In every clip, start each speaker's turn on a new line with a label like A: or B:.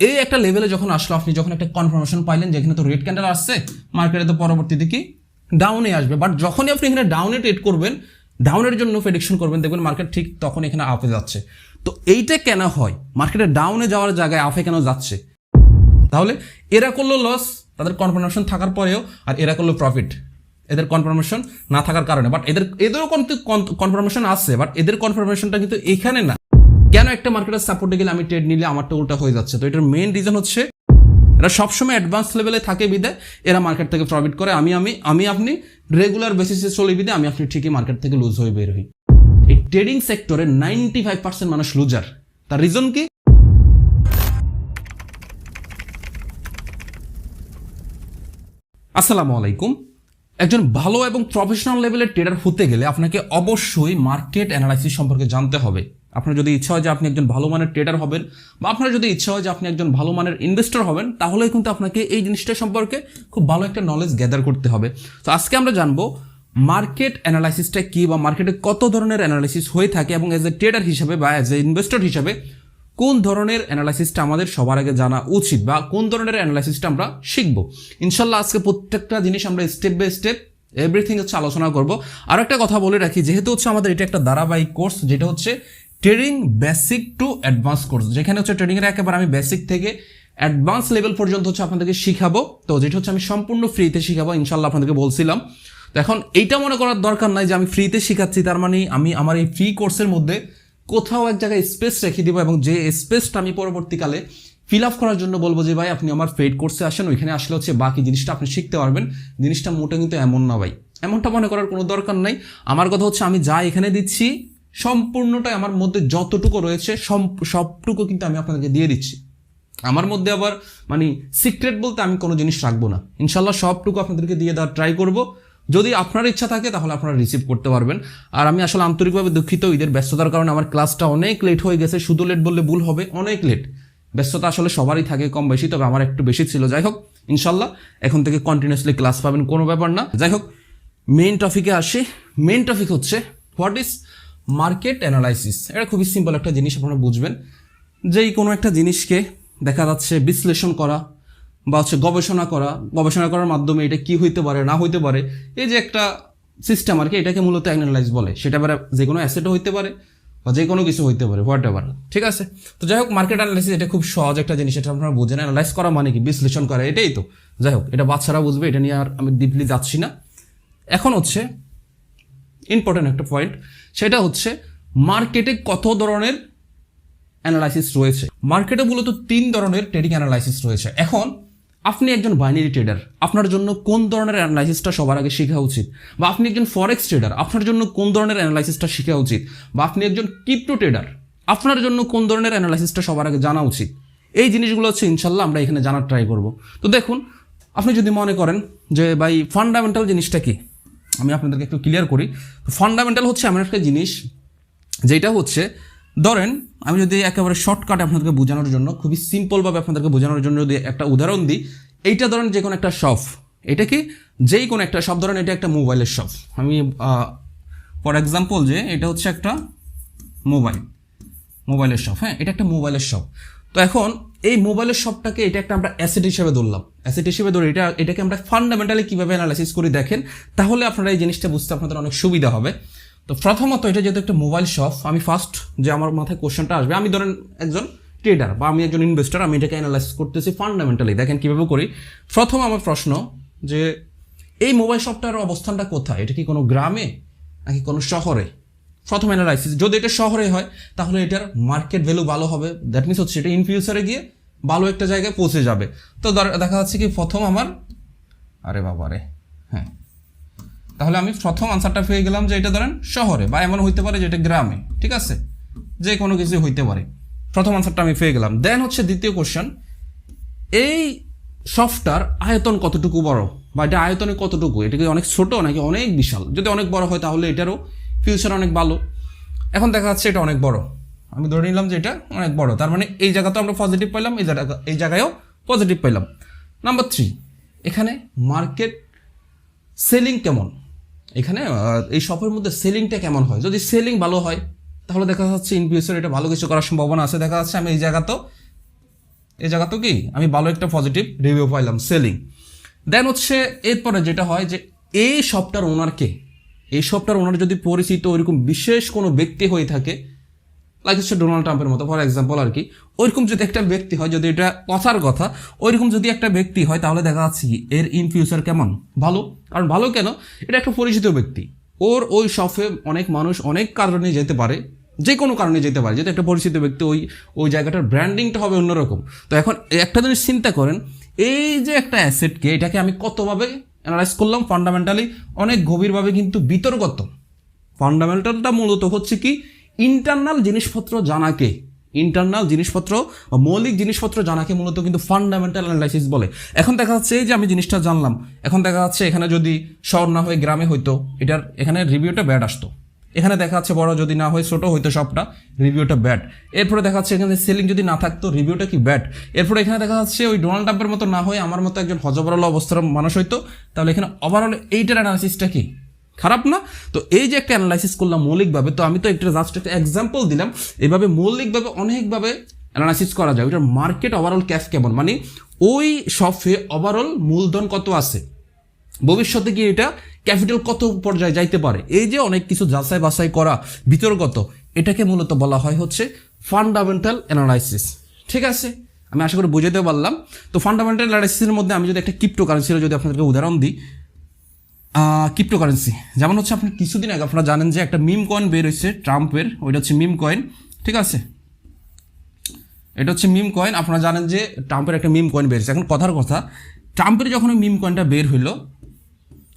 A: এই একটা লেভেলে যখন আসলো, আপনি যখন একটা কনফার্মেশন পাইলেন যে এখানে তো রেড ক্যান্ডেল আসছে, মার্কেটে তো পরবর্তীতে কি ডাউনে আসবে, বাট যখনই আপনি এখানে ডাউনে ট্রেড করবেন, ডাউনের জন্য প্রেডিকশন করবেন, দেখবেন মার্কেট ঠিক তখন এখানে আপে যাচ্ছে। তো এইটা কেন হয়, মার্কেটে ডাউনে যাওয়ার জায়গায় আপে কেন যাচ্ছে? তাহলে এরা করলো লস তাদের কনফার্মেশন থাকার পরেও, আর এরা করলো প্রফিট এদের কনফার্মেশন না থাকার কারণে। বাট এদেরও কিন্তু কনফার্মেশন আছে, বাট এদের কনফার্মেশনটা কিন্তু এখানে না। কেন একটা মার্কেটের সাপোর্টে গেলে আমি ট্রেড নিলে আমারটা উল্টা হয়ে যাচ্ছে? তো এটার মেইন রিজন হচ্ছে এরা সবসময় অ্যাডভান্স লেভেলে থাকে বিদায় এরা মার্কেট থেকে প্রফিট করে। আমি আপনি রেগুলার বেসিসে চলে বিদায় আমি আপনি ঠিকই মার্কেট থেকে লুজ হয়ে বের হই। এই ট্রেডিং সেক্টরে 95% মানুষ লুজার। তার রিজন কি? আসসালামু আলাইকুম। একজন ভালো এবং প্রফেশনাল লেভেলের ট্রেডার হতে গেলে আপনাকে অবশ্যই মার্কেট অ্যানালাইসিস সম্পর্কে জানতে হবে। আপনার যদি ইচ্ছা হয় যে আপনি একজন ভালো মানের ট্রেডার হবেন, বা আপনার যদি ইচ্ছা হয় যে আপনি একজন ভালো মানের ইনভেস্টর হবেন, তাহলে কিন্তু আপনাকে এই জিনিসটা সম্পর্কে খুব ভালো একটা নলেজ গ্যাদার করতে হবে। তো আজকে আমরা জানবো মার্কেট অ্যানালাইসিসটা কি, বা মার্কেটে কত ধরনের অ্যানালাইসিস হয়ে থাকে, এবং এজ এ ট্রেডার হিসেবে বা এজ এ ইনভেস্টর হিসেবে কোন ধরনের অ্যানালাইসিসটা আমাদের সবার আগে জানা উচিত, বা কোন ধরনের অ্যানালাইসিসটা আমরা শিখবো। ইনশাল্লাহ আজকে প্রত্যেকটা জিনিস আমরা স্টেপ বাই স্টেপ এভরিথিং হচ্ছে আলোচনা করব। আর একটা কথা বলে রাখি, যেহেতু হচ্ছে আমাদের এটা একটা ধারাবাহিক কোর্স, যেটা হচ্ছে trading basic to advance course, যেখানে হচ্ছে ট্রেডিংয়ের একেবারে আমি বেসিক থেকে অ্যাডভান্স লেভেল পর্যন্ত হচ্ছে আপনাদেরকে শিখাবো। তো যেটা হচ্ছে আমি সম্পূর্ণ ফ্রিতে শিখাবো ইনশাল্লাহ, আপনাদেরকে বলছিলাম। তো এখন এইটা মনে করার দরকার নাই যে আমি ফ্রিতে শিখাচ্ছি তার মানে আমি আমার এই ফ্রি কোর্সের মধ্যে কোথাও এক জায়গায় স্পেস রেখে দিব, এবং যে স্পেসটা আমি পরবর্তীকালে ফিল আপ করার জন্য বলবো যে ভাই আপনি আমার পেইড কোর্সে আসেন, ওইখানে আসলে হচ্ছে বাকি জিনিসটা আপনি শিখতে পারবেন। জিনিসটা মোটে কিন্তু এমন না ভাই, এমনটা মনে করার কোনো দরকার নাই। আমার কথা হচ্ছে আমি যা এখানে দিচ্ছি সম্পূর্ণটাই আমার মধ্যে যতটুকু রয়েছে সবটুকু কিন্তু আমি আপনাদেরকে দিয়ে দিচ্ছি। আমার মধ্যে আবার মানে সিক্রেট বলতে আমি কোনো জিনিস রাখবো না। ইনশাল্লাহ সবটুকু আপনাদেরকে দিয়ে দেওয়ার ট্রাই করব। যদি আপনার ইচ্ছা থাকে তাহলে আপনারা রিসিভ করতে পারবেন। আর আমি আসলে আন্তরিকভাবে দুঃখিত, ঈদের ব্যস্ততার কারণে আমার ক্লাসটা অনেক লেট হয়ে গেছে। শুধু লেট বললে ভুল হবে, অনেক লেট। ব্যস্ততা আসলে সবারই থাকে কম বেশি, তবে আমার একটু বেশি ছিল। যাই হোক, ইনশাল্লাহ এখন থেকে কন্টিনিউসলি ক্লাস পাবেন, কোনো ব্যাপার না। যাই হোক, মেইন টপিকে আসি। মেইন টপিক হচ্ছে হোয়াট ইজ মার্কেট অ্যানালাইসিস। এটা খুবই সিম্পল একটা জিনিস, আপনারা বুঝবেন। যেই কোনো একটা জিনিসকে দেখা যাচ্ছে বিশ্লেষণ করা বা হচ্ছে গবেষণা করার মাধ্যমে এটা কি হইতে পারে না হইতে পারে, এই যে একটা সিস্টেম আর কি, এটাকে মূলত অ্যানালাইজ বলে। সেটা এবার যে কোনো অ্যাসেটও হইতে পারে বা যে কোনো কিছু হইতে পারে, হোয়াট এভার। ঠিক আছে? তো যাই হোক, মার্কেট অ্যানালাইসিস এটা খুব সহজ একটা জিনিস, এটা আপনারা বুঝেন। অ্যানালাইজ করা মানে কি? বিশ্লেষণ করা, এটাই তো। যাই হোক, এটা বাচ্চারা বুঝবে, এটা নিয়ে আর আমি ডিপলি যাচ্ছি না। এখন হচ্ছে ইম্পর্টেন্ট একটা পয়েন্ট, সেটা হচ্ছে মার্কেটে কত ধরনের অ্যানালাইসিস রয়েছে। মার্কেটে মূলত 3 ধরনের ট্রেডিং অ্যানালাইসিস রয়েছে। এখন আপনি একজন বাইনারি ট্রেডার, আপনার জন্য কোন ধরনের অ্যানালাইসিসটা সবার আগে শেখা উচিত? বা আপনি একজন ফরেক্স ট্রেডার, আপনার জন্য কোন ধরনের অ্যানালাইসিসটা শেখা উচিত? বা আপনি একজন ক্রিপ্টো ট্রেডার, আপনার জন্য কোন ধরনের অ্যানালাইসিসটা সবার আগে জানা উচিত? এই জিনিসগুলো হচ্ছে ইনশাল্লাহ আমরা এখানে জানার ট্রাই করব। তো দেখুন, আপনি যদি মনে করেন যে ভাই ফান্ডামেন্টাল জিনিসটা কি, আমি আপনাদেরকে একটু ক্লিয়ার করি। ফান্ডামেন্টাল হচ্ছে এমন একটা জিনিস যেটা হচ্ছে, ধরেন আমি যদি একেবারে শর্টকাটে আপনাদেরকে বোঝানোর জন্য, খুবই সিম্পলভাবে আপনাদেরকে বোঝানোর জন্য যদি একটা উদাহরণ দিই, এইটা ধরেন যে কোনো একটা শপ, এটা কি যেই কোনো একটা শপ, ধরেন এটা একটা মোবাইলের শপ। আমি ফর এক্সাম্পল যে এটা হচ্ছে একটা মোবাইলের শপ। হ্যাঁ, এটা একটা মোবাইলের শপ। তো এখন এই মোবাইলের শপটাকে এটা একটা আমরা অ্যাসেট হিসেবে ধরলাম। অ্যাসেট হিসেবে ধরে এটাকে আমরা ফান্ডামেন্টালি কীভাবে অ্যানালাইসিস করি দেখেন, তাহলে আপনারা এই জিনিসটা বুঝতে আপনাদের অনেক সুবিধা হবে। তো প্রথমত, এটা যেহেতু একটা মোবাইল শপ, আমি ফার্স্ট যে আমার মাথায় কোশ্চেনটা আসবে, আমি ধরেন একজন ট্রেডার বা আমি একজন ইনভেস্টর, আমি এটাকে অ্যানালাইসিস করতেছি ফান্ডামেন্টালি। দেখেন কীভাবে করি। প্রথম আমার প্রশ্ন যে এই মোবাইল শপটার অবস্থানটা কোথায়? এটা কি কোনো গ্রামে নাকি কোনো শহরে? প্রথম অ্যানালাইসিস, যদি এটা শহরে হয় তাহলে এটার মার্কেট ভ্যালু ভালো হবে। দ্যাট মিনস হচ্ছে এটা ইন ফিউচারে গিয়ে ভালো একটা জায়গায় পৌঁছে যাবে। তো দেখা যাচ্ছে কি প্রথম আমার হ্যাঁ, তাহলে আমি প্রথম আনসারটা পেয়ে গেলাম যে এটা ধরেন শহরে, বা এমন হইতে পারে যে এটা গ্রামে। ঠিক আছে, যে কোনো কিছু হইতে পারে। প্রথম আনসারটা আমি পেয়ে গেলাম। দেন হচ্ছে দ্বিতীয় কোশ্চেন, এই শপটার আয়তন কতটুকু বড়, বা এটা আয়তনে কতটুকু, এটা কি অনেক ছোট নাকি অনেক বিশাল? যদি অনেক বড় হয় তাহলে এটারও ফিউচার অনেক ভালো। এখন দেখা যাচ্ছে এটা অনেক বড়, আমি ধরে নিলাম যে এটা অনেক বড়, তার মানে এই জায়গাতেও আমরা পজিটিভ পাইলাম, এই জায়গায়ও পজিটিভ পাইলাম। নাম্বার 3, এখানে মার্কেট সেলিং কেমন, এখানে এই শপের মধ্যে সেলিংটা কেমন হয়? যদি সেলিং ভালো হয় তাহলে দেখা যাচ্ছে ইন ফিউচার এটা ভালো কিছু করার সম্ভাবনা আছে। দেখা যাচ্ছে আমি এই জায়গাতেও এই জায়গা তো কি আমি ভালো একটা পজিটিভ রিভিউ পাইলাম, সেলিং। দেন হচ্ছে এরপরে যেটা হয় যে এই শপটার ওনারকে, এই শপটার ওনার যদি পরিচিত ওইরকম বিশেষ কোনো ব্যক্তি হয়ে থাকে, লাইক হচ্ছে ডোনাল্ড ট্রাম্পের মতো ফর এক্সাম্পল আর কি, ওইরকম যদি একটা ব্যক্তি হয়, যদি এটা কথার কথা ওইরকম যদি একটা ব্যক্তি হয়, তাহলে দেখা যাচ্ছে কি এর ইন ফিউচার কেমন ভালো। কারণ ভালো কেন, এটা একটা পরিচিত ব্যক্তি, ওর ওই শপে অনেক মানুষ অনেক কারণে যেতে পারে, যে কোনো কারণে যেতে পারে, যেহেতু একটা পরিচিত ব্যক্তি, ওই ওই জায়গাটার ব্র্যান্ডিংটা হবে অন্যরকম। তো এখন একটা জিনিস চিন্তা করেন, এই যে একটা অ্যাসেটকে, এটাকে আমি কতভাবে অ্যানালাইজ করলাম, ফান্ডামেন্টালি অনেক গভীরভাবে কিন্তু বিতর্কত। ফান্ডামেন্টালটা মূলত হচ্ছে কি ইন্টারনাল জিনিসপত্র জানাকে, ইন্টারনাল জিনিসপত্র বা মৌলিক জিনিসপত্র জানাকে মূলত কিন্তু ফান্ডামেন্টাল অ্যানালাইসিস বলে। এখন দেখা যাচ্ছে যে আমি জিনিসটা জানলাম, এখন দেখা যাচ্ছে এখানে যদি শহর না হয়ে গ্রামে হইতো, এটার এখানে রিভিউটা ব্যাড আসতো। এখানে দেখা যাচ্ছে বড় যদি না হয় ছোট হইতো সবটা, রিভিউটা ব্যাড। এরপরে দেখা যাচ্ছে এখানে সেলিং যদি না থাকতো, রিভিউটা কি ব্যাড। এরপরে এখানে দেখা যাচ্ছে ওই ডোনাল্ড ট্রাম্পের মতো না হয়ে আমার মতো একজন হজবরল অবস্থার মানুষ হইতো, তাহলে এখানে ওভারঅল এইটার অ্যানালাইসিসটা কি খারাপ না? তো এই যে একটা অ্যানালাইসিস করলাম মৌলিকভাবে, তো আমি তো একটা জাস্ট একটা এক্সাম্পল দিলাম, এভাবে মৌলিকভাবে অনেকভাবে অ্যানালাইসিস করা যায় ওইটার মার্কেট ওভারঅল ক্যাশ কেমন, মানে ওই শপে ওভারঅল মূলধন কত আছে, ভবিষ্যতে কি এটা ক্যাপিটাল কত পর্যায়ে যাইতে পারে, এই যে অনেক কিছু যাচাই বাছাই করা বিতর্কত, এটাকে মূলত বলা হয় হচ্ছে ফান্ডামেন্টাল অ্যানালাইসিস। ঠিক আছে, আমি আশা করি বুঝাতে পারলাম। তো ফান্ডামেন্টাল অ্যানালাইসিসের মধ্যে আমি যদি একটা ক্রিপ্টোকারেন্সির যদি আপনাদেরকে উদাহরণ দিই, ক্রিপ্টোকারেন্সি যেমন হচ্ছে আপনি কিছুদিন আগে আপনারা জানেন যে একটা মিম কয়েন বের হয়েছে ট্রাম্পের, ওইটা হচ্ছে মিম কয়েন। ঠিক আছে, এটা হচ্ছে মিম কয়েন, আপনারা জানেন যে ট্রাম্পের একটা মিম কয়েন বের হয়েছে। এখন কথার কথা, ট্রাম্পের যখন ওই মিম কয়েনটা বের হইলো,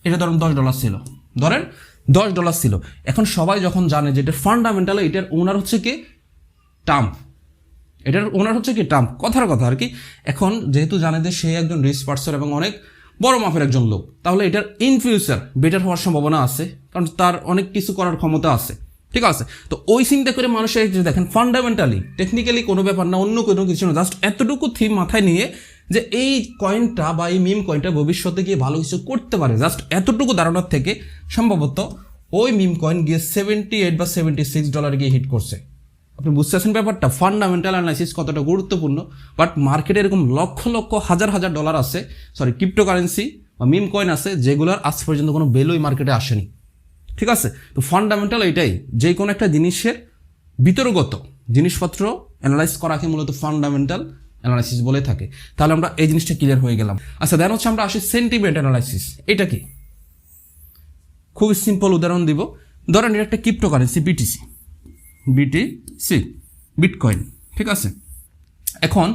A: এটা ধরেন $10 ছিল, ধরেন $10 ছিল। এখন সবাই যখন জানে যে এটা ফান্ডামেন্টাল, এটার ওনার হচ্ছে কি ট্রাম্প, এটার ওনার হচ্ছে কি ট্রাম্প, কথার কথা আর কি। এখন যেহেতু জানে যে সে একজন রিচ পার্সন এবং অনেক বড় মাপের একজন লোক, তাহলে এটার ইন ফিউচার বেটার হওয়ার সম্ভাবনা আছে, কারণ তার অনেক কিছু করার ক্ষমতা আছে। ঠিক আছে, তো ওই চিন্তা করে মানুষের যে দেখেন ফান্ডামেন্টালি টেকনিক্যালি কোনো ব্যাপার না, অন্য কোনো কিছু না, জাস্ট এতটুকু থিম মাথায় নিয়ে যে এই কয়েনটা বা এই মিম কয়েনটা ভবিষ্যতে গিয়ে ভালো কিছু করতে পারে, জাস্ট এতটুকু ধারণার থেকে সম্ভবত ওই মিম কয়েন গিয়ে $78 বা $76 গিয়ে হিট করছে। আপনি বুঝতেছেন ব্যাপারটা, ফান্ডামেন্টাল অ্যানালাইসিস কতটা গুরুত্বপূর্ণ। বাট মার্কেটে এরকম লক্ষ লক্ষ হাজার হাজার ডলার আছে, সরি ক্রিপ্টোকারেন্সি বা মিম কয়েন আছে, যেগুলোর আজ পর্যন্ত কোনো ভ্যালুই মার্কেটে আসেনি। ঠিক আছে, তো ফান্ডামেন্টাল এটাই, যে কোনো একটা জিনিসের বিতর্কত জিনিসপত্র অ্যানালাইজ করাকে মূলত ফান্ডামেন্টাল অ্যানালাইসিস বলে থাকে। তাহলে আমরা এই জিনিসটা ক্লিয়ার হয়ে গেলাম। আচ্ছা, দেন হচ্ছে আমরা আসি সেন্টিমেন্ট অ্যানালাইসিস। এটা কি? খুবই সিম্পল উদাহরণ দিব, ধরেন এটা একটা ক্রিপ্টোকারেন্সি বিটিসি, বিটকয়েন। ঠিক আছে, এখন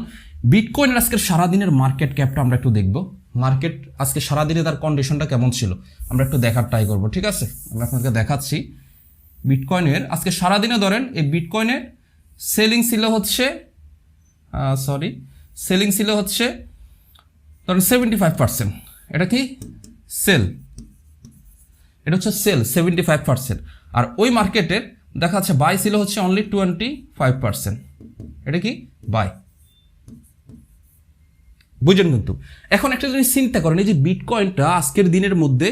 A: বিটকয়েনের আজকের সারাদিনের মার্কেট ক্যাপটা আমরা একটু দেখব, মার্কেট আজকে সারাদিনে তার কন্ডিশনটা কেমন ছিল আমরা একটু দেখার ট্রাই করবো। ঠিক আছে, আমরা আপনাকে দেখাচ্ছি বিটকয়েনের আজকে সারাদিনে। ধরেন এই বিটকয়েনের সেলিং ছিল হচ্ছে ধরেন 75%। এটা কি সেল, এটা হচ্ছে সেল 75%। আর ওই মার্কেটের দেখা যাচ্ছে বাই ছিল হচ্ছে অনলি 25%। এটা কি বাই, বুঝেন কিন্তু। এখন একটা জিনিস চিন্তা করেন, এই যে বিটকয়েনটা আজকের দিনের মধ্যে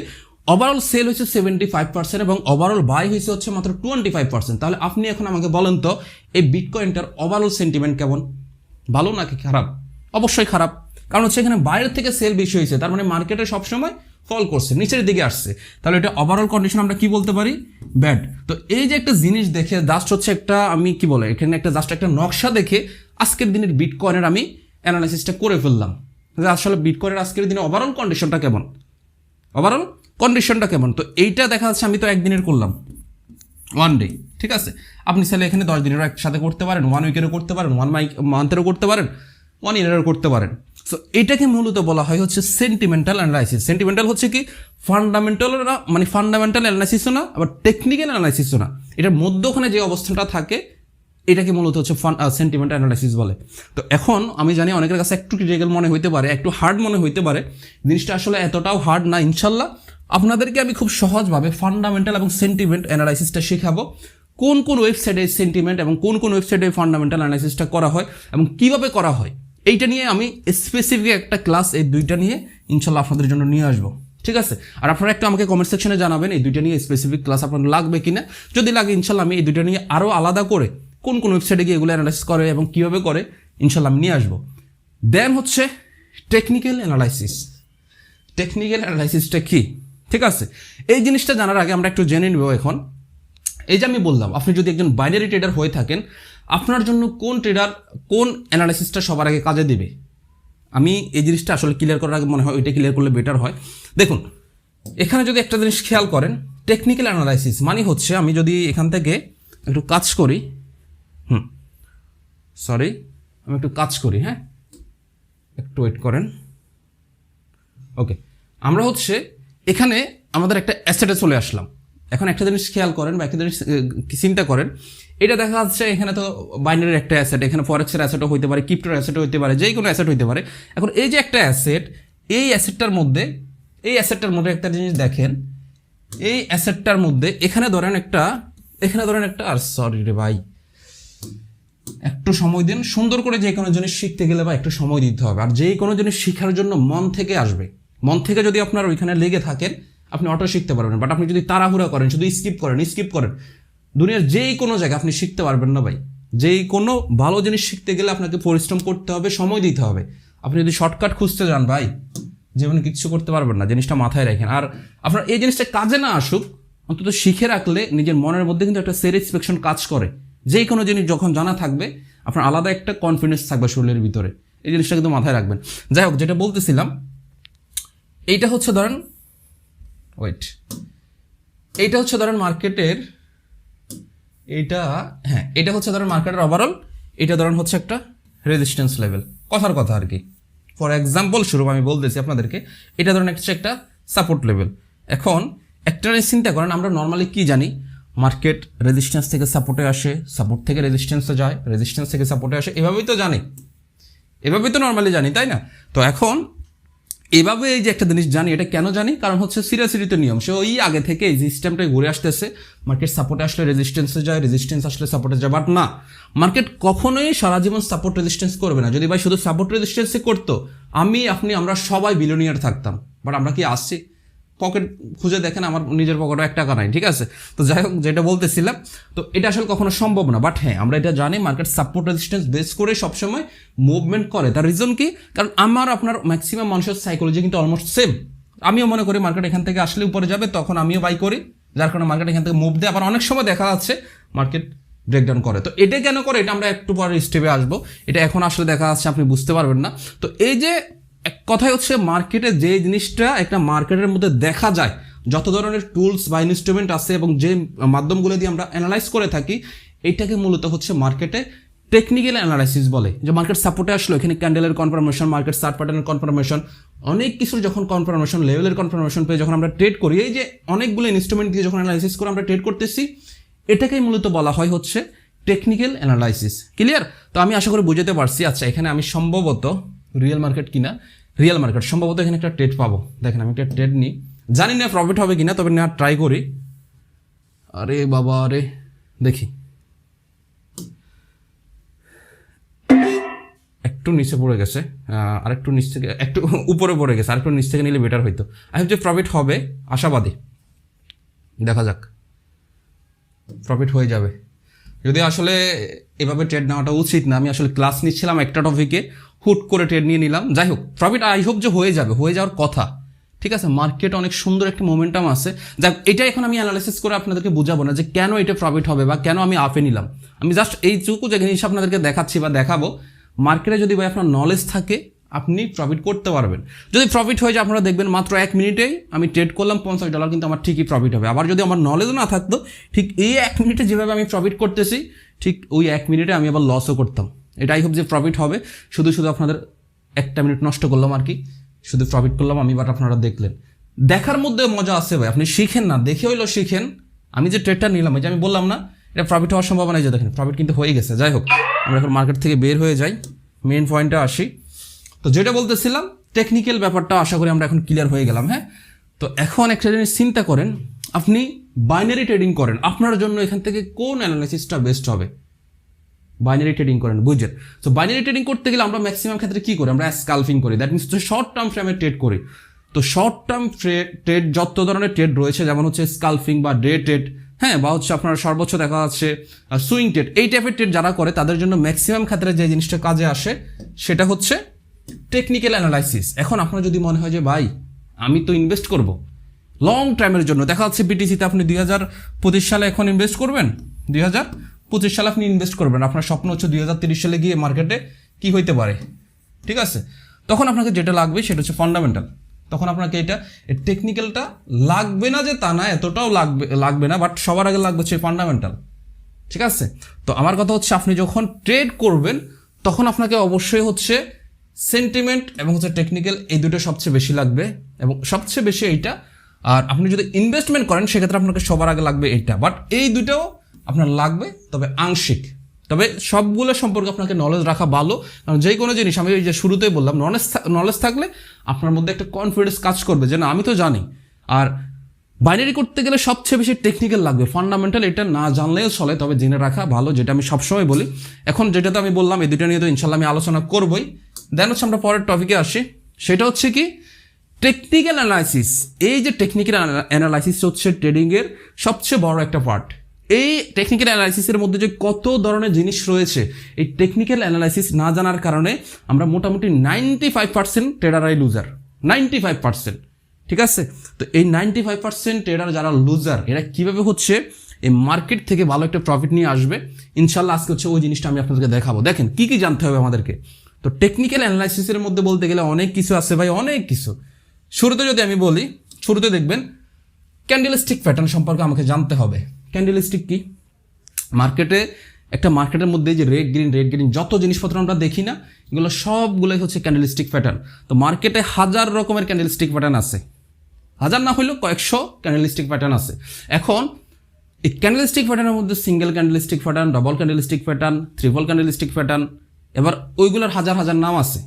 A: ওভারঅল সেল হয়েছে 75% এবং ওভারঅল বাই হয়েছে হচ্ছে মাত্র 25%। তাহলে আপনি এখন আমাকে বলেন তো এই বিটকয়েনটার ওভারঅল সেন্টিমেন্ট কেমন, ভালো নাকি খারাপ? অবশ্যই খারাপ, কারণ হচ্ছে এখানে বাইরের থেকে সেল বেশি হয়েছে, তার মানে মার্কেটে সবসময় ফল করছে, নিচের দিকে আসছে। তাহলে এটা ওভারঅল কন্ডিশন আমরা কি বলতে পারি? ব্যাড। তো এই যে একটা জিনিস দেখে জাস্ট হচ্ছে একটা আমি কি বলে এখানে একটা জাস্ট একটা নকশা দেখে আজকের দিনের বিটকয়েনের আমি অ্যানালাইসিসটা করে ফেললাম যে আসলে বিটকয়েনের আজকের দিনে ওভারঅল কন্ডিশনটা কেমন। তো এইটা দেখা যাচ্ছে আমি তো একদিনের করলাম, ওয়ান ডে। ঠিক আছে, আপনি চাইলে এখানে 10 দিনেরও একসাথে করতে পারেন, 1 উইকেরও করতে পারেন, 1 মান্থেরও করতে পারেন, 1 ইয়ারেরও করতে পারেন। সো এটাকে মূলত বলা হয় হচ্ছে সেন্টিমেন্টাল অ্যানালাইসিস। সেন্টিমেন্টাল হচ্ছে কি ফান্ডামেন্টাল না, মানে ফান্ডামেন্টাল অ্যানালাইসিসও না, আবার টেকনিক্যাল অ্যানালাইসিসও না, এটার মধ্যখানে যে অবস্থানটা থাকে এটাকে মূলত হচ্ছে সেন্টিমেন্ট অ্যানালাইসিস বলে। তো এখন আমি জানি অনেকের কাছে একটু ক্রিটিক্যাল মনে হইতে পারে, একটু হার্ড মনে হইতে পারে, জিনিসটা আসলে এতটাও হার্ড না। ইনশাল্লাহ আপনাদেরকে আমি খুব সহজভাবে ফান্ডামেন্টাল এবং সেন্টিমেন্ট অ্যানালাইসিসটা শেখাবো, কোন কোন ওয়েবসাইটে সেন্টিমেন্ট এবং কোন কোন ওয়েবসাইটে ফান্ডামেন্টাল অ্যানালাইসিসটা করা হয় এবং কিভাবে করা হয়, এইটা নিয়ে আমি স্পেসিফিক একটা ক্লাস এই দুইটা নিয়ে ইনশাল্লাহ আপনাদের জন্য নিয়ে আসবো। ঠিক আছে, আর আপনারা একটু আমাকে কমেন্ট সেকশনে জানাবেন এই দুইটা নিয়ে স্পেসিফিক ক্লাস আপনার লাগবে কিনা। যদি লাগে ইনশাল্লাহ আমি এই দুইটা নিয়ে আরও আলাদা করে কোন কোন ওয়েবসাইটে গিয়ে এগুলো অ্যানালাইসিস করে এবং কীভাবে করে ইনশাল্লাহ আমি নিয়ে আসবো। দেন হচ্ছে টেকনিক্যাল অ্যানালাইসিস। টেকনিক্যাল অ্যানালাইসিসটা কি, ঠিক আছে? এই জিনিসটা জানার আগে আমরা একটু জেনে নেব এখন। এই যে আমি বললাম, আপনি যদি একজন বাইনারি ট্রেডার হয়ে থাকেন, আপনার জন্য কোন অ্যানালাইসিসটা সবার আগে কাজে দিবে, আমি এই জিনিসটা আসলে ক্লিয়ার করার আগে মনে হয় ওইটা ক্লিয়ার করলে বেটার হয়। দেখুন, এখানে যদি একটা জিনিস খেয়াল করেন, টেকনিক্যাল অ্যানালাইসিস মানে হচ্ছে, আমি যদি এখান থেকে একটু কাজ করি, আমি একটু কাজ করি, হ্যাঁ, একটু ওয়েট করেন। ওকে, আমরা হচ্ছে এখানে আমাদের একটা অ্যাসেটে চলে আসলাম। এখন একটা জিনিস খেয়াল করেন বা একটা জিনিস চিন্তা করেন, এটা দেখা যাচ্ছে এখানে তো বাইনারির একটা অ্যাসেট, এখানে ফরেক্সের অ্যাসেটও হইতে পারে, ক্রিপ্টোর অ্যাসেটও হইতে পারে, যে কোনো অ্যাসেট হইতে পারে। এখন এই যে একটা অ্যাসেট, এই অ্যাসেটটার মধ্যে একটা জিনিস দেখেন, এই অ্যাসেটটার মধ্যে এখানে ধরেন একটা আর সরি রে ভাই, একটু সময় দিন। সুন্দর করে যে কোনো জিনিস শিখতে গেলে বা একটু সময় দিতে হবে, আর যে কোনো জিনিস শেখার জন্য মন থেকে আসবে। মন থেকে যদি আপনার ওইখানে লেগে থাকেন, আপনি অটো শিখতে পারবেন। বাট আপনি যদি তাড়াহুড়া করেন, শুধু স্কিপ করেন, দুনিয়ার যেই কোনো জায়গায় আপনি শিখতে পারবেন না ভাই। যেই কোনো ভালো জিনিস শিখতে গেলে আপনাকে পরিশ্রম করতে হবে, সময় দিতে হবে। আপনি যদি শর্টকাট খুঁজতে যান ভাই, জীবনে কিচ্ছু করতে পারবেন না। জিনিসটা মাথায় রাখেন। আর আপনার এই জিনিসটা কাজে না আসুক, অন্তত শিখে রাখলে নিজের মনের মধ্যে কিন্তু একটা স্যাটিসফ্যাকশন কাজ করে। যেই কোনো জিনিস যখন জানা থাকবে, আপনার আলাদা একটা কনফিডেন্স থাকবে শরীরের ভিতরে। এই জিনিসটা কিন্তু মাথায় রাখবেন। যাই হোক, যেটা বলতেছিলাম, এইটা হচ্ছে ধরেন মার্কেটের, এটা হচ্ছে ধরেন মার্কেটের ওভারঅল, এটা ধরেন হচ্ছে একটা রেজিস্ট্যান্স লেভেল, কথার কথা আর কি। ফর এক্সাম্পল স্বরূপ আমি বলতেছি আপনাদেরকে, এটা ধরেন একটা সাপোর্ট লেভেল। এখন একটা চিন্তা করেন, আমরা নর্মালি কি জানি, মার্কেট রেজিস্ট্যান্স থেকে সাপোর্টে আসে, সাপোর্ট থেকে রেজিস্ট্যান্সে যায়, রেজিস্ট্যান্স থেকে সাপোর্টে আসে, এভাবেই তো নর্মালি জানি, তাই না? তো এখন এভাবে এই যে একটা জিনিস জানি, এটা কেন জানি? কারণ হচ্ছে সিরিয়াসিটিতে নিয়ম, সে ওই আগে থেকে এই সিস্টেমটাই ঘুরে আসতেছে। মার্কেট সাপোর্টে আসলে রেজিস্ট্যান্সে যায়, রেজিস্ট্যান্স আসলে সাপোর্টে যায়। বাট না, মার্কেট কখনোই সারা জীবন সাপোর্ট রেজিস্ট্যান্স করবে না। যদি ভাই শুধু সাপোর্ট রেজিস্ট্যান্সে করতো, আমরা সবাই বিলিয়নিয়ার থাকতাম। বাট আমরা কি আসছি? পকেট খুঁজে দেখেন, আমার নিজের পকেটে 1 টাকা নাই, ঠিক আছে? তো যাই হোক, যেটা বলতেছিলাম, তো এটা আসলে কখনো সম্ভব না। বাট হ্যাঁ, আমরা এটা জানি, মার্কেট সাপোর্ট রেজিস্ট্যান্স বেস করে সবসময় মুভমেন্ট করে। তার রিজন কি? কারণ আপনার ম্যাক্সিমাম মানুষের সাইকোলজি কিন্তু অলমোস্ট সেম। আমিও মনে করি মার্কেট এখান থেকে আসলে উপরে যাবে, তখন আমিও বাই করি, যার কারণে মার্কেট এখান থেকে মুভ দেয়। আবার অনেক সময় দেখা যাচ্ছে মার্কেট ব্রেকডাউন করে। তো এটা কেন করে, এটা আমরা একটু পরে স্টেপে আসবো। এটা এখন আসলে দেখা যাচ্ছে আপনি বুঝতে পারবেন না। তো এই যে এক কথায় হচ্ছে, মার্কেটে যে জিনিসটা একটা মার্কেটের মধ্যে দেখা যায়, যত ধরনের টুলস বা ইনস্ট্রুমেন্ট আছে এবং যে মাধ্যমগুলো দিয়ে আমরা অ্যানালাইজ করে থাকি, এইটাকে মূলত হচ্ছে মার্কেটে টেকনিক্যাল অ্যানালাইসিস বলে। যে মার্কেট সাপোর্টে আসলো, এখানে ক্যান্ডেলের কনফার্মেশন, মার্কেট চার্ট প্যাটার্নের কনফার্মেশন, অনেক কিছুর যখন কনফার্মেশন, লেভেলের কনফার্মেশন পেয়ে যখন আমরা ট্রেড করি, এই যে অনেকগুলো ইনস্ট্রুমেন্ট দিয়ে যখন অ্যানালাইসিস করে আমরা ট্রেড করতেছি, এটাকেই মূলত বলা হয় হচ্ছে টেকনিক্যাল অ্যানালাইসিস। ক্লিয়ার? তো আমি আশা করি বুঝতে পারছি। আচ্ছা, এখানে আমি সম্ভবত রিয়েল মার্কেট সম্ভবত এখানে একটা ট্রেড পাবো। দেখেন, আমি একটা ট্রেড নিই, জানি না প্রফিট হবে কিনা, তবে না ট্রাই করি। আরে বাবা রে, দেখি একটু নিচে পড়ে গেছে, আরেকটু নিচ থেকে একটু উপরে পড়ে গেছে, আরেকটু নিচ থেকে নিলে বেটার হইতো। আই হোপ যে প্রফিট হবে, আশাবাদী। দেখা যাক, প্রফিট হয়ে যাবে। যদি আসলে এভাবে ট্রেড নেওয়াটা উচিত না, আমি আসলে ক্লাস নিচ্ছিলাম একটা টপিকে, হুট করে ট্রেড নিয়ে নিলাম। যাই হোক, প্রফিট আই হোপ যে হয়ে যাওয়ার কথা, ঠিক আছে? মার্কেট অনেক সুন্দর একটা মোমেন্টাম আছে। যাক, এটা এখন আমি অ্যানালাইসিস করে আপনাদেরকে বুঝাবো না যে কেন এটা প্রফিট হবে বা কেন আমি আপে নিলাম। আমি জাস্ট এইটুকু যে জিনিস আপনাদেরকে দেখাচ্ছি বা দেখাবো। মার্কেটে যদি ভাই আপনার নলেজ থাকে, আপনি প্রফিট করতে পারবেন। যদি প্রফিট হয়ে যায়, আপনারা দেখবেন মাত্র 1 মিনিটেই আমি ট্রেড করলাম $50, কিন্তু আমার ঠিকই প্রফিট হবে। আবার যদি আমার নলেজ না থাকতো, ঠিক এই 1 মিনিটে যেভাবে আমি প্রফিট করতেছি, ঠিক ওই 1 মিনিটে আমি আবার লসও করতাম। এটাই হোপ যে প্রফিট হবে, শুধু আপনাদের 1 মিনিট নষ্ট করলাম আর কি, শুধু প্রফিট করলাম আমি, বাট আপনারা দেখলেন। দেখার মধ্যে মজা আছে ভাই, আপনি শিখেন না, দেখে হইলো শিখেন। আমি যে ট্রেডটা নিলাম, এই যে আমি বললাম না এটা প্রফিট হওয়ার সম্ভাবনা, যে দেখেন প্রফিট কিন্তু হয়ে গেছে। যাই হোক, আমরা এখন মার্কেট থেকে বের হয়ে যাই, মেইন পয়েন্টে আসি। তো যেটা বলতেছিলাম, টেকনিক্যাল ব্যাপারটা আশা করি আমরা এখন ক্লিয়ার হয়ে গেলাম। হ্যাঁ, তো এখন একটা জিনিস চিন্তা করেন, আপনি বাইনারি ট্রেডিং করেন, আপনার জন্য এখান থেকে কোন অ্যানালাইসিসটা বেস্ট হবে? বাইনারি ট্রেডিং করেন, বুঝছেন? তো বাইনারি ট্রেডিং করতে গেলে আমরা ম্যাক্সিমাম ক্ষেত্রে কি করি? আমরা স্কালপিং করি, দ্যাট মিনস শর্ট টার্ম ফ্রেমে ট্রেড করি। তো শর্ট টার্ম ট্রেড যত ধরনের ট্রেড রয়েছে, যেমন হচ্ছে স্কালপিং বা ডে ট্রেড, হ্যাঁ, বা হচ্ছে আপনার সর্বোচ্চ দেখা যাচ্ছে সুইং ট্রেড, এই টাইপের ট্রেড যারা করে, তাদের জন্য ম্যাক্সিমাম ক্ষেত্রে যে জিনিসটা কাজে আসে সেটা হচ্ছে টেকনিক্যাল অ্যানালাইসিস। এখন আপনার যদি মনে হয় যে ভাই আমি তো ইনভেস্ট করব লং টাইমের জন্য, দেখা যাচ্ছে বিটিসিতে আপনি 2025 সালে এখন ইনভেস্ট করবেন, 2025 সালে আপনি ইনভেস্ট করবেন, আপনার স্বপ্ন হচ্ছে 2030 সালে গিয়ে মার্কেটে কি হইতে পারে, ঠিক আছে? তখন আপনাকে যেটা লাগবে সেটা হচ্ছে ফান্ডামেন্টাল। তখন আপনাকে এটা টেকনিক্যালটা লাগবে না যে তা না, এতটাও লাগবে না, বাট সবার আগে লাগবে হচ্ছে ফান্ডামেন্টাল, ঠিক আছে? তো আমার কথা হচ্ছে আপনি যখন ট্রেড করবেন তখন আপনাকে অবশ্যই হচ্ছে সেন্টিমেন্ট এবং হচ্ছে টেকনিক্যাল, এই দুটো সবচেয়ে বেশি লাগবে এবং সবচেয়ে বেশি এইটা। আর আপনি যদি ইনভেস্টমেন্ট করেন সেক্ষেত্রে আপনাকে সবার আগে লাগবে এইটা, বাট এই দুটাও আপনার লাগবে তবে আংশিক। তবে সবগুলো সম্পর্কে আপনাকে নলেজ রাখা ভালো, কারণ যে কোনো জিনিস আমি এই যে শুরুতেই বললাম, নলেজ থাকলে আপনার মধ্যে একটা কনফিডেন্স কাজ করবে যে না আমি তো জানি। আর বাইনারি করতে গেলে সবচেয়ে বেশি টেকনিক্যাল লাগবে, ফান্ডামেন্টাল এটা না জানলেও চলে, তবে জেনে রাখা ভালো, যেটা আমি সবসময় বলি। এখন যেটা তো আমি বললাম এই দুটো নিয়ে তো ইনশাল্লাহ আমি আলোচনা করবই। দেন হচ্ছে আমরা পরের টপিকে আসি, সেটা হচ্ছে কি টেকনিক্যাল অ্যানালাইসিস। এই যে টেকনিক্যাল অ্যানালাইসিস হচ্ছে ট্রেডিংয়ের সবচেয়ে বড় একটা পার্ট। এই টেকনিক্যাল অ্যানালাইসিসের মধ্যে যে কত ধরনের জিনিস রয়েছে, এই টেকনিক্যাল অ্যানালাইসিস না জানার কারণে আমরা মোটামুটি 95% ট্রেডারাই লুজার, 95%, ঠিক আছে? তো এই 95% ট্রেডার যারা লুজার, এরা কীভাবে হচ্ছে এই মার্কেট থেকে ভালো একটা প্রফিট নিয়ে আসবে, ইনশাল্লাহ আজকে হচ্ছে ওই জিনিসটা আমি আপনাদেরকে দেখাবো। দেখেন কী কী জানতে হবে আমাদেরকে। তো টেকনিক্যাল অ্যানালাইসিসের মধ্যে বলতে গেলে অনেক কিছু আছে ভাই, অনেক কিছু। শুরুতে যদি আমি বলি, শুরুতে দেখবেন ক্যান্ডেলস্টিক প্যাটার্ন সম্পর্কে আমাকে জানতে হবে। ক্যান্ডেলস্টিক কি? মার্কেটের মধ্যে যে রেড গ্রিন যত জিনিসপত্র আমরা দেখি না, এগুলো সবগুলোই হচ্ছে ক্যান্ডেলস্টিক প্যাটার্ন। তো মার্কেটে হাজার রকমের ক্যান্ডেলস্টিক প্যাটার্ন আছে, হাজার না হইলেও কয়েকশো ক্যান্ডেলস্টিক প্যাটার্ন আছে। এখন এই ক্যান্ডেলস্টিক প্যাটার্নের মধ্যে single candlestick pattern, double candlestick pattern, triple candlestick pattern, এবার ওইগুলোর হাজার হাজার নাম আছে,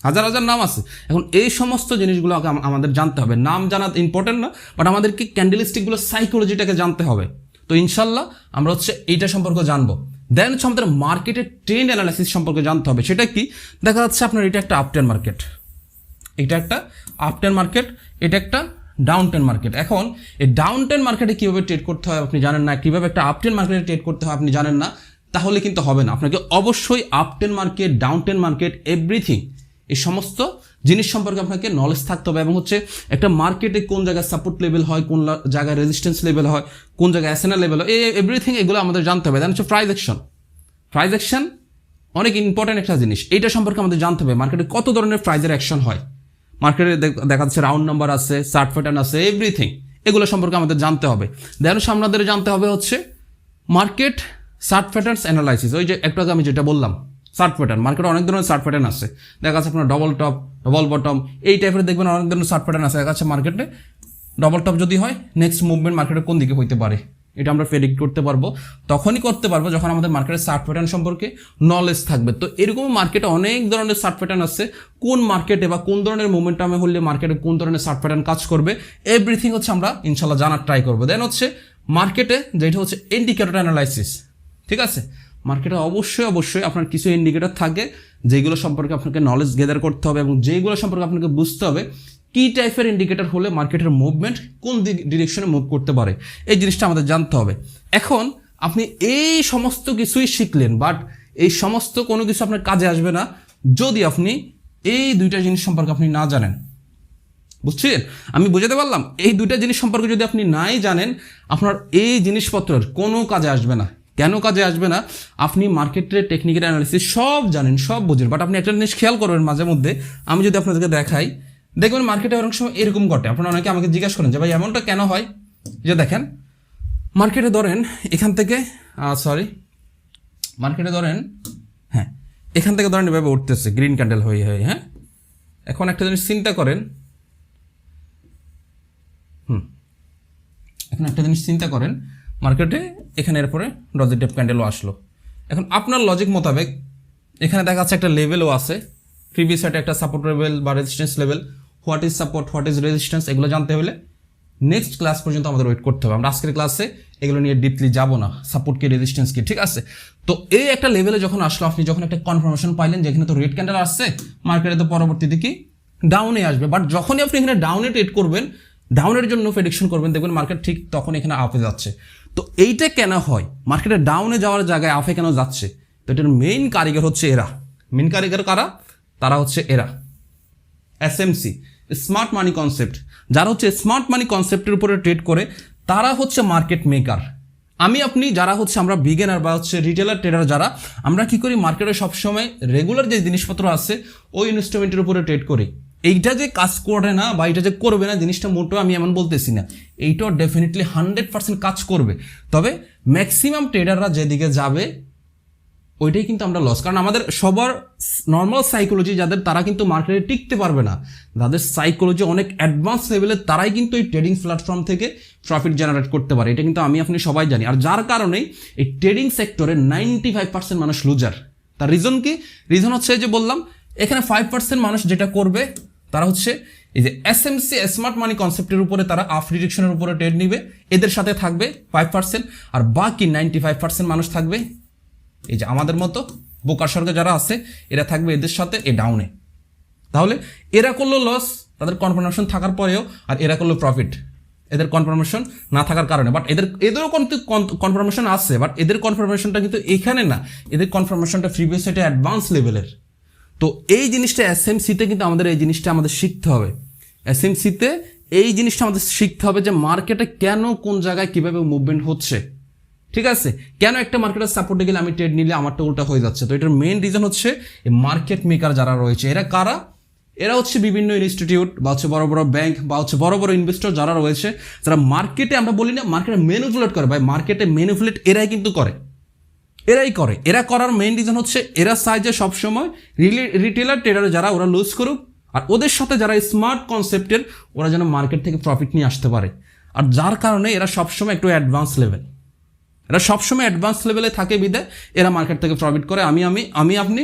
A: হাজার হাজার নাম আছে। এখন এই সমস্ত জিনিসগুলো আমাদের জানতে হবে। নাম জানা ইম্পর্টেন্ট না, বাট আমাদেরকে ক্যান্ডেলস্টিকগুলো সাইকোলজিটাকে জানতে হবে। তো ইনশাল্লাহ আমরা হচ্ছে এইটা সম্পর্কে জানবো। দেন হচ্ছে আমাদের মার্কেটের ট্রেন্ড অ্যানালাইসিস সম্পর্কে জানতে হবে। সেটা কি? দেখা যাচ্ছে আপনার এটা একটা আপট্রেন্ড মার্কেট, এটা একটা আপট্রেন্ড মার্কেট, এটা একটা ডাউন ট্রেন্ড মার্কেট। এখন এই ডাউন ট্রেন্ড মার্কেটে কীভাবে ট্রেড করতে হয় আপনি জানেন না, কীভাবে একটা আপট্রেন্ড মার্কেটে ট্রেড করতে হয় আপনি জানেন না, তাহলে কিন্তু হবে না। আপনাকে অবশ্যই uptrend market, down trend market, everything, এই সমস্ত জিনিস সম্পর্কে আপনাকে নলেজ থাকতে হবে। এবং হচ্ছে একটা মার্কেটে কোন জায়গায় সাপোর্ট লেভেল হয়, কোন জায়গায় রেজিস্ট্যান্স লেভেল হয়, কোন জায়গায় এসএনএল লেভেল হয়, এভরিথিং এগুলো আমাদের জানতে হবে। দেন হচ্ছে প্রাইস অ্যাকশন অনেক ইম্পর্টেন্ট একটা জিনিস, এইটা সম্পর্কে আমাদের জানতে হবে। মার্কেটে কত ধরনের প্রাইজের অ্যাকশন হয়, মার্কেটে দেখা যাচ্ছে রাউন্ড নাম্বার আছে, চার্ট প্যাটার্ন আছে, এভরিথিং এগুলো সম্পর্কে আমাদের জানতে হবে। দেন আমাদের জানতে হবে হচ্ছে মার্কেট চার্ট প্যাটার্নস অ্যানালাইসিস। ওই যে একটু আগে আমি যেটা বললাম, চার্ট প্যাটার্ন, মার্কেটে অনেক ধরনের চার্ট প্যাটার্ন আছে। দেখা যাচ্ছে আপনার ডবল টপ, ডবল বটম, এই টাইপের দেখবেন অনেক ধরনের চার্ট প্যাটার্ন আছে। দেখা যাচ্ছে মার্কেটে ডবল টপ যদি হয়, নেক্সট মুভমেন্ট মার্কেটে কোন দিকে হইতে পারে, এটা আমরা প্রেডিক্ট করতে পারবো। তখনই করতে পারবো যখন আমাদের মার্কেটের চার্ট প্যাটার্ন সম্পর্কে নলেজ থাকবে। তো এরকম মার্কেটে অনেক ধরনের চার্ট প্যাটার্ন আছে, কোন মার্কেটে বা কোন ধরনের মোমেন্টামে হলে মার্কেটে কোন ধরনের চার্ট প্যাটার্ন কাজ করবে, এভরিথিং হচ্ছে আমরা ইনশাল্লাহ জানার ট্রাই করবো। দেন হচ্ছে মার্কেটে যেটা হচ্ছে ইন্ডিকেটর অ্যানালাইসিস, ঠিক আছে? মার্কেটে অবশ্যই আপনার কিছু ইন্ডিকেটর থাকে যেগুলো সম্পর্কে আপনাকে নলেজ গেদার করতে হবে এবং যেগুলো সম্পর্কে আপনাকে বুঝতে হবে কী টাইপের ইন্ডিকেটর হলে মার্কেটের মুভমেন্ট কোন ডিরেকশনে মুভ করতে পারে, এই জিনিসটা আমাদের জানতে হবে। এখন আপনি এই সমস্ত কিছুই শিখলেন, বাট এই সমস্ত কোনো কিছু আপনার কাজে আসবে না যদি আপনি এই দুইটা জিনিস সম্পর্কে আপনি না জানেন। বুঝছেন? আমি বুঝাতে পারলাম? এই দুইটা জিনিস সম্পর্কে যদি আপনি নাই জানেন, আপনার এই জিনিসপত্রের কোনো কাজে আসবে না। কেন কাজে আসবে না? আপনি মার্কেটের টেকনিক্যাল অ্যানালিসিস সব জানেন, সব বোঝেন, বাট আপনি একটা জিনিস খেয়াল করবেন মাঝে মধ্যে, আমি যদি আপনাদেরকে দেখাই, দেখবেন মার্কেটে অনেক সময় এরকম ঘটে। আপনারা অনেকে আমাকে জিজ্ঞাসা করেন যে ভাই এমনটা কেন হয়? যে দেখেন মার্কেটে ধরেন এখান থেকে এখান থেকে ধরেন এভাবে উঠতেছে গ্রিন ক্যান্ডেল হয়ে, হ্যাঁ। এখন একটা জিনিস চিন্তা করেন, মার্কেটে এখানে এরপরে ডজি টেপ ক্যান্ডেলও আসলো। এখন আপনার লজিক মোতাবেক এখানে দেখা যাচ্ছে একটা লেভেলও আছে, প্রিভিয়াস সাইডে একটা সাপোর্ট লেভেল বা resistance level, what is support, what is resistance, এগুলো জানতে হলে নেক্সট ক্লাস পর্যন্ত আমাদের ওয়েট করতে হবে। আমরা আজকের ক্লাসে এগুলো নিয়ে ডিপলি যাবো না, সাপোর্ট কি, রেজিস্ট্যান্স কি, ঠিক আছে? তো এই একটা লেভেলে যখন আসলো, আপনি যখন একটা কনফার্মেশন পাইলেন যে এখানে তো রেড ক্যান্ডেল আসছে, মার্কেটে তো পরবর্তীতে কি ডাউনে আসবে, বাট যখনই আপনি এখানে ডাউনে ট্রেড করবেন, ডাউনের জন্য প্রেডিকশন করবেন, দেখবেন মার্কেট ঠিক তখন এখানে আপে যাচ্ছে। তো এইটা কেন হয়? মার্কেটে ডাউনে যাওয়ার জায়গায় আপে কেন যাচ্ছে? তো এটার মেইন কারিগর হচ্ছে এরা। মেইন কারিগর কারা? তারা হচ্ছে এরা এসএমসি, স্মার্ট মানি কনসেপ্ট। যারা হচ্ছে স্মার্ট মানি কনসেপ্টের উপরে ট্রেড করে তারা হচ্ছে মার্কেট মেকার। আমি আপনি যারা হচ্ছে আমরা বিগিনার বা হচ্ছে রিটেলার ট্রেডার, যারা আমরা কি করি মার্কেটে সবসময় রেগুলার যে জিনিসপত্র আছে ওই ইনস্ট্রুমেন্টের উপরে ট্রেড করি। এইটা যে কাজ করে না বা এটা যে করবে না জিনিসটা মোটেও আমি এমন বলতেছি না, এইটাও ডেফিনেটলি 100% কাজ করবে। তবে ম্যাক্সিমাম ট্রেডাররা যেদিকে যাবে ওইটাই কিন্তু আমরা লস, কারণ আমাদের সবার নর্মাল সাইকোলজি যাদের, তারা কিন্তু মার্কেটে টিকতে পারবে না। যাদের সাইকোলজি অনেক অ্যাডভান্স লেভেলের তারাই কিন্তু এই ট্রেডিং প্ল্যাটফর্ম থেকে প্রফিট জেনারেট করতে পারে। এটা কিন্তু আমি আপনি সবাই জানি। আর যার কারণেই এই ট্রেডিং সেক্টরে 95% মানুষ লুজার। তার রিজন কি? রিজন হচ্ছে যে বললাম এখানে 5% মানুষ যেটা করবে তারা হচ্ছে এই যে এসএমসি স্মার্ট মানি কনসেপ্টের উপরে তারা আপ ডিরেকশনের উপরে ট্রেড নিবে, এদের সাথে থাকবে 5%। আর বাকি 95% মানুষ থাকবে এই যে আমাদের মতো বোকার সরকার যারা আছে, এরা থাকবে এদের সাথে এ ডাউনে। তাহলে এরা করলো লস তাদের কনফার্মেশন থাকার পরেও, আর এরা করলো প্রফিট এদের কনফার্মেশন না থাকার কারণে। বাট এদেরও কিন্তু কনফার্মেশন আছে, বাট এদের কনফার্মেশনটা কিন্তু এখানে না, এদের কনফার্মেশনটা প্রিভিয়াস এটা অ্যাডভান্স লেভেলের। তো এই জিনিসটা এসএমসিতে কিন্তু আমাদের এই জিনিসটা আমাদের শিখতে হবে। এসএমসিতে এই জিনিসটা আমাদের শিখতে হবে যে মার্কেটে কেন কোন জায়গায় কিভাবে মুভমেন্ট হচ্ছে, ঠিক আছে? কেন একটা মার্কেটের সাপোর্টে গেলে আমি ট্রেড নিলে আমারটা উল্টা হয়ে যাচ্ছে। তো এটার মেইন রিজন হচ্ছে এই মার্কেট মেকার যারা রয়েছে। এরা কারা? এরা হচ্ছে বিভিন্ন ইনস্টিটিউট বা হচ্ছে বড় বড় ব্যাংক বা হচ্ছে বড় বড় ইনভেস্টর যারা রয়েছে, যারা মার্কেটে, আমরা বলি না মার্কেটে ম্যানিপুলেট করে, ভাই মার্কেটে ম্যানিপুলেট এরাই কিন্তু করে, এরাই করে। এরা করার মেইন রিজন হচ্ছে এরা চায় যে সবসময় রিটেলার ট্রেডার যারা ওরা লুজ করুক, আর ওদের সাথে যারা স্মার্ট কনসেপ্টের ওরা যেন মার্কেট থেকে প্রফিট নিয়ে আসতে পারে। আর যার কারণে এরা সবসময় একটু অ্যাডভান্স লেভেল, এরা সবসময় অ্যাডভান্স লেভেলে থাকে বিদে এরা মার্কেট থেকে প্রফিট করে। আমি আপনি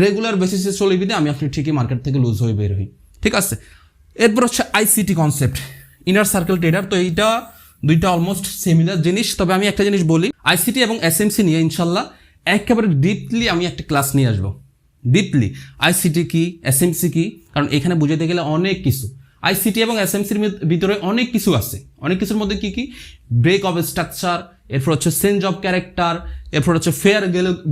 A: রেগুলার বেসিসে চলে বিদে আমি আপনি ঠিকই মার্কেট থেকে লুজ হয়ে বের হই, ঠিক আছে? এরপর হচ্ছে ICT concept, inner circle trader. তো এইটা দুইটা অলমোস্ট সিমিলার জিনিস। তবে আমি একটা জিনিস বলি, আইসিটি এবং এসএমসি নিয়ে ইনশাল্লাহ একেবারে ডিপলি আমি একটা ক্লাস নিয়ে আসবো। ডিপলি আইসিটি কি, এসএমসি কি, কারণ এখানে বুঝাতে গেলে অনেক কিছু। আইসিটি এবং এসএমসির ভিতরে অনেক কিছু আছে। অনেক কিছুর মধ্যে কি কি? ব্রেক অফ স্ট্রাকচার, এরপর হচ্ছে চেঞ্জ অফ ক্যারেক্টার, এরপর হচ্ছে fair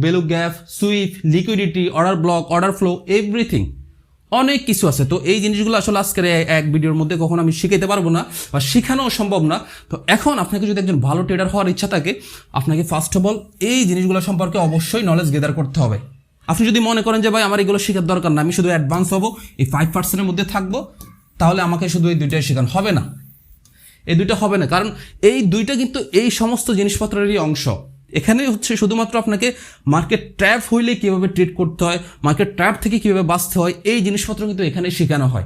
A: value gap, sweep, liquidity, order block, order flow, everything, অনেক কিছু আছে। তো এই জিনিসগুলো আসলে আজকের এক ভিডিওর মধ্যে কখনো আমি শিখাইতে পারবো না বা শেখানো সম্ভব না। তো এখন আপনাকে যদি একজন ভালো ট্রেডার হওয়ার ইচ্ছা থাকে, আপনাকে ফার্স্ট অফ অল এই জিনিসগুলো সম্পর্কে অবশ্যই নলেজ গেদার করতে হবে। আপনি যদি মনে করেন যে ভাই আমার এগুলো শেখার দরকার না, আমি শুধু অ্যাডভান্স হবো, এই 5%-এর মধ্যে থাকবো, তাহলে আমাকে শুধু এই দুইটাই শেখান, হবে না। এই দুইটা হবে না, কারণ এই দুইটা কিন্তু এই সমস্ত জিনিসপত্রেরই অংশ। এখানে হচ্ছে শুধুমাত্র আপনাকে মার্কেট ট্র্যাপ হইলে কীভাবে ট্রেড করতে হয়, মার্কেট ট্র্যাপ থেকে কীভাবে বাঁচতে হয়, এই জিনিসপত্র কিন্তু এখানে শেখানো হয়।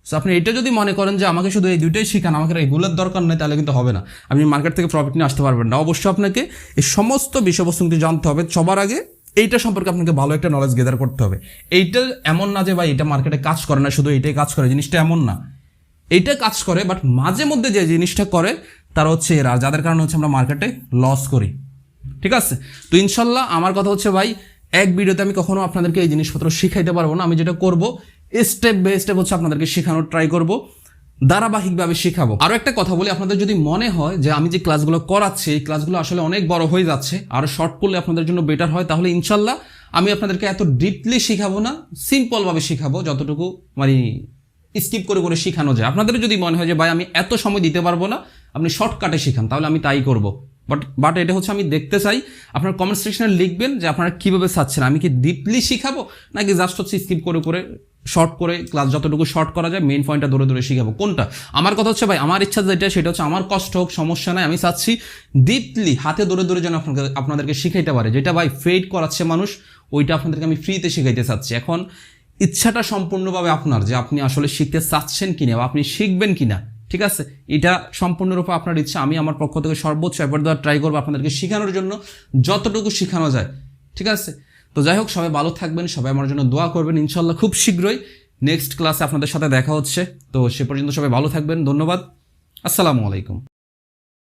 A: সো আপনি এটা যদি মনে করেন যে আমাকে শুধু এই দুইটাই শেখান, আমাকে এগুলোর দরকার নেই, তাহলে কিন্তু হবে না। আপনি মার্কেট থেকে প্রফিট নিয়ে আসতে পারবেন না। অবশ্যই আপনাকে এই সমস্ত বিষয়বস্তু কিন্তু জানতে হবে। সবার আগে এইটা সম্পর্কে আপনাকে ভালো একটা নলেজ গেদার করতে হবে। এইটা এমন না যে ভাই এটা মার্কেটে কাজ করে না, শুধু এইটাই কাজ করে, জিনিসটা এমন না। এইটা কাজ করে, বাট মাঝে মধ্যে যে জিনিসটা করে তারা হচ্ছে এরা, যাদের কারণে হচ্ছে আমরা মার্কেটে লস করি, ঠিক আছে? তো ইনশাল্লাহ আমার কথা হচ্ছে ভাই, এক ভিডিওতে আমি কখনো আপনাদেরকে এই জিনিসপত্র শিখাইতে পারবো না। আমি যেটা করব স্টেপ বাই স্টেপ হচ্ছে আপনাদেরকে শেখানোর ট্রাই করব, ধারাবাহিকভাবে শেখাবো। আরও একটা কথা বলি, আপনাদের যদি মনে হয় যে আমি যে ক্লাসগুলো করাচ্ছি এই ক্লাসগুলো আসলে অনেক বড় হয়ে যাচ্ছে, আরও শর্ট করলে আপনাদের জন্য বেটার হয়, তাহলে ইনশাল্লাহ আমি আপনাদেরকে এত ডিপলি শেখাবো না, সিম্পলভাবে শেখাবো, যতটুকু মানে স্কিপ করে করে শেখানো যায়। আপনাদের যদি মনে হয় যে ভাই আমি এত সময় দিতে পারবো না, আপনি শর্টকাটে শেখান, তাহলে আমি তাই করব। বাট এটা হচ্ছে আমি দেখতে চাই আপনার কমেন্ট সেকশনে লিখবেন যে আপনারা কীভাবে চাচ্ছেন, আমি কি ডিপলি শিখাবো নাকি জাস্ট হচ্ছে স্কিপ করে করে শর্ট করে ক্লাস যতটুকু শর্ট করা যায় মেইন পয়েন্টটা ধরে ধরে শিখাবো, কোনটা? আমার কথা হচ্ছে ভাই আমার ইচ্ছা যেটা সেটা হচ্ছে আমার কষ্ট হোক সমস্যা নাই, আমি চাচ্ছি ডিপলি হাতে ধরে ধরে যেন আপনাদেরকে শিখাইতে পারে। যেটা ভাই ফেড করাচ্ছে মানুষ, ওইটা আপনাদেরকে আমি ফ্রিতে শিখাইতে চাচ্ছি। এখন ইচ্ছাটা সম্পূর্ণভাবে আপনার, যে আপনি আসলে শিখতে চাচ্ছেন কিনা বা আপনি শিখবেন কিনা, ঠিক আছে? এটা সম্পূর্ণরূপে আপনার ইচ্ছা। আমি আমার পক্ষ থেকে সর্বোচ্চ এফোর্ট দেওয়ার ট্রাই করবো আপনাদেরকে শেখানোর জন্য, যতটুকু শেখানো যায়, ঠিক আছে? তো যাই হোক, সবাই ভালো থাকবেন, সবাই আমার জন্য দোয়া করবেন। ইনশাল্লাহ খুব শীঘ্রই নেক্সট ক্লাসে আপনাদের সাথে দেখা হচ্ছে। তো সে পর্যন্ত সবাই ভালো থাকবেন। ধন্যবাদ। আসসালামু আলাইকুম।